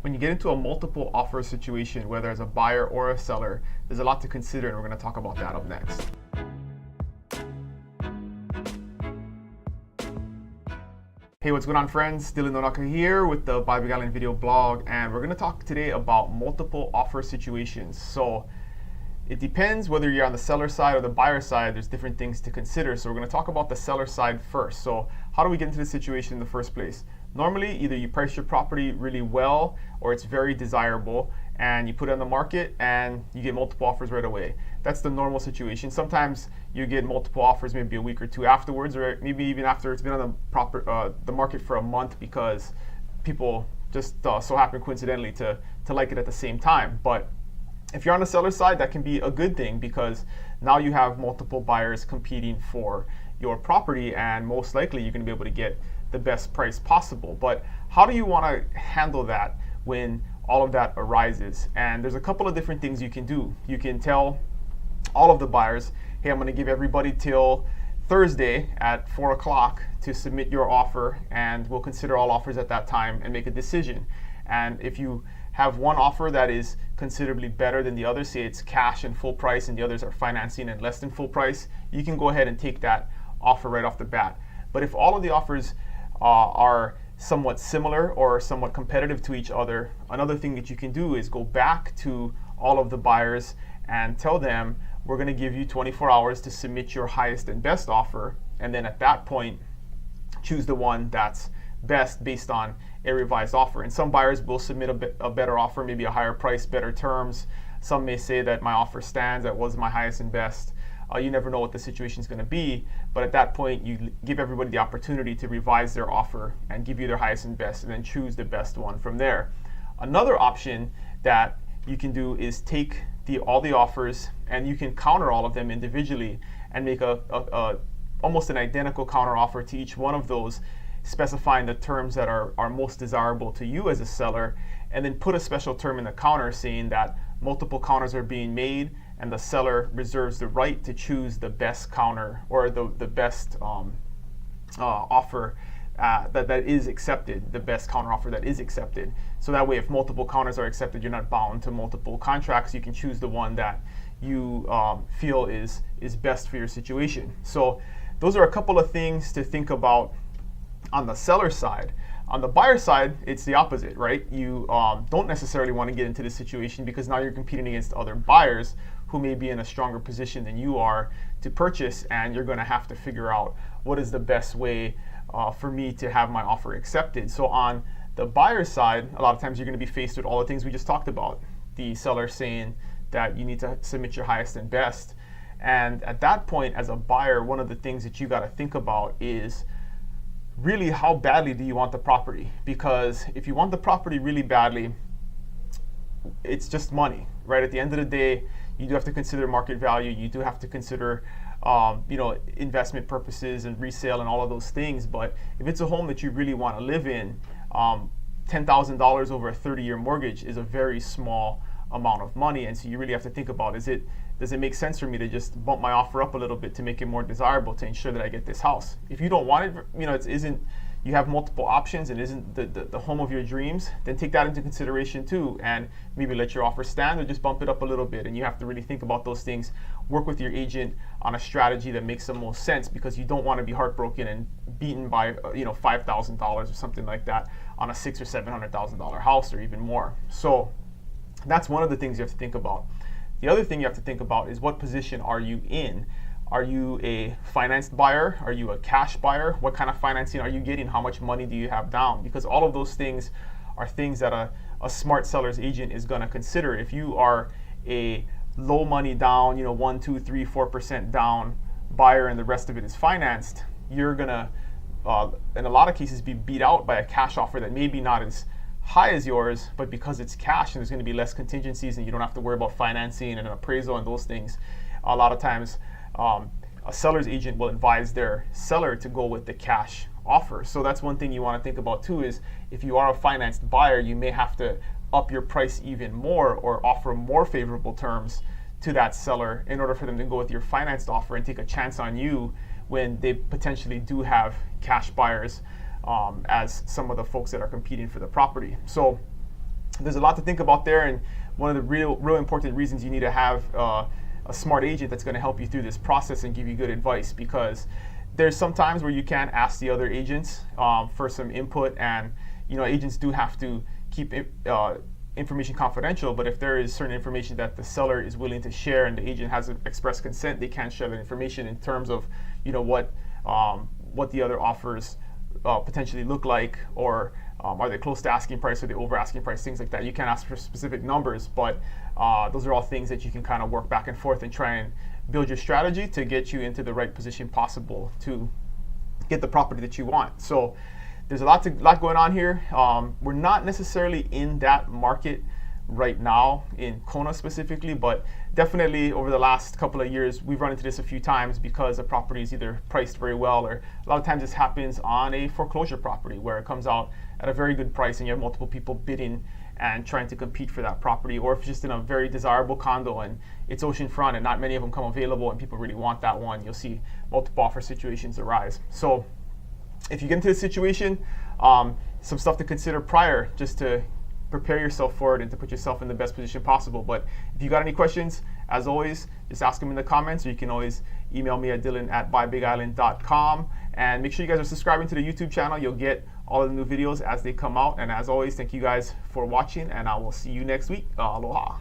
When you get into a multiple offer situation, whether as a buyer or a seller, there's a lot to consider, and we're going to talk about that up next. Hey, what's going on, friends? Dylan Nonaka here with the Buy Big Island video blog, and we're going to talk today about multiple offer situations. So it depends whether you're on the seller side or the buyer side. There's different things to consider. So we're going to talk about the seller side first. So how do we get into this situation in the first place? Normally, either you price your property really well or it's very desirable and you put it on the market and you get multiple offers right away. That's the normal situation. Sometimes you get multiple offers maybe a week or two afterwards, or maybe even after it's been on the market for a month, because people just so happen coincidentally to like it at the same time. But if you're on the seller side, that can be a good thing, because now you have multiple buyers competing for your property, and most likely you're going to be able to get the best price possible. But how do you want to handle that when all of that arises? And there's a couple of different things you can do. You can tell all of the buyers, hey, I'm going to give everybody till Thursday at 4 o'clock to submit your offer, and we'll consider all offers at that time and make a decision. And if you have one offer that is considerably better than the other, say it's cash and full price and the others are financing and less than full price, you can go ahead and take that offer right off the bat. But if all of the offers are somewhat similar or somewhat competitive to each other, another thing that you can do is go back to all of the buyers and tell them, we're going to give you 24 hours to submit your highest and best offer, and then at that point choose the one that's best based on a revised offer. And some buyers will submit a better offer, maybe a higher price, better terms. Some may say that my offer stands, that was my highest and best. You never know what the situation is going to be, but at that point you give everybody the opportunity to revise their offer and give you their highest and best, and then choose the best one from there. Another option that you can do is take all the offers, and you can counter all of them individually and make almost an identical counter offer to each one of those, specifying the terms that are most desirable to you as a seller, and then put a special term in the counter saying that multiple counters are being made and the seller reserves the right to choose the best counter, or the best offer that is accepted, the best counter offer that is accepted. So that way, if multiple counters are accepted, you're not bound to multiple contracts. You can choose the one that you feel is best for your situation. So those are a couple of things to think about on the seller side. On the buyer side, it's the opposite, right? You don't necessarily want to get into this situation, because now you're competing against other buyers who may be in a stronger position than you are to purchase, and you're going to have to figure out what is the best way for me to have my offer accepted. So on the buyer side, a lot of times you're going to be faced with all the things we just talked about. The seller saying that you need to submit your highest and best. And at that point, as a buyer, one of the things that you got to think about is really, how badly do you want the property? Because if you want the property really badly, it's just money, right? At the end of the day, you do have to consider market value. You do have to consider investment purposes and resale and all of those things. But if it's a home that you really want to live in, $10,000 over a 30-year mortgage is a very small amount of money. And so you really have to think about, does it make sense for me to just bump my offer up a little bit to make it more desirable, to ensure that I get this house? If you don't want it, you have multiple options and isn't the home of your dreams, then take that into consideration too, and maybe let your offer stand or just bump it up a little bit. And you have to really think about those things. Work with your agent on a strategy that makes the most sense, because you don't want to be heartbroken and beaten by $5,000 or something like that on a $600,000 or $700,000 house, or even more. So that's one of the things you have to think about. The other thing you have to think about is, what position are you in? Are you a financed buyer? Are you a cash buyer? What kind of financing are you getting? How much money do you have down? Because all of those things are things that a smart seller's agent is going to consider. If you are a low money down, 1, 2, 3, 4% down buyer, and the rest of it is financed, you're going to, in a lot of cases, be beat out by a cash offer that maybe not as high as yours, but because it's cash and there's going to be less contingencies and you don't have to worry about financing and an appraisal and those things, a lot of times a seller's agent will advise their seller to go with the cash offer. So that's one thing you want to think about too, is if you are a financed buyer, you may have to up your price even more or offer more favorable terms to that seller in order for them to go with your financed offer and take a chance on you when they potentially do have cash buyers as some of the folks that are competing for the property. So there's a lot to think about there, and one of the real important reasons you need to have a smart agent that's going to help you through this process and give you good advice, because there's some times where you can ask the other agents for some input, and agents do have to keep information confidential, but if there is certain information that the seller is willing to share and the agent has expressed consent, they can share that information in terms of what the other offers potentially look like, or are they close to asking price, or they over asking price, things like that. You can't ask for specific numbers, but those are all things that you can kind of work back and forth and try and build your strategy to get you into the right position possible to get the property that you want. So there's a lot going on here. We're not necessarily in that market right now in Kona specifically, but definitely over the last couple of years we've run into this a few times, because a property is either priced very well, or a lot of times this happens on a foreclosure property where it comes out at a very good price and you have multiple people bidding and trying to compete for that property, or if it's just in a very desirable condo and it's oceanfront and not many of them come available and people really want that one, you'll see multiple offer situations arise. So if you get into this situation, some stuff to consider prior, just to prepare yourself for it and to put yourself in the best position possible. But if you got any questions, as always, just ask them in the comments, or you can always email me at dylan@buybigisland.com. And make sure you guys are subscribing to the YouTube channel. You'll get all of the new videos as they come out. And as always, thank you guys for watching, and I will see you next week. Aloha.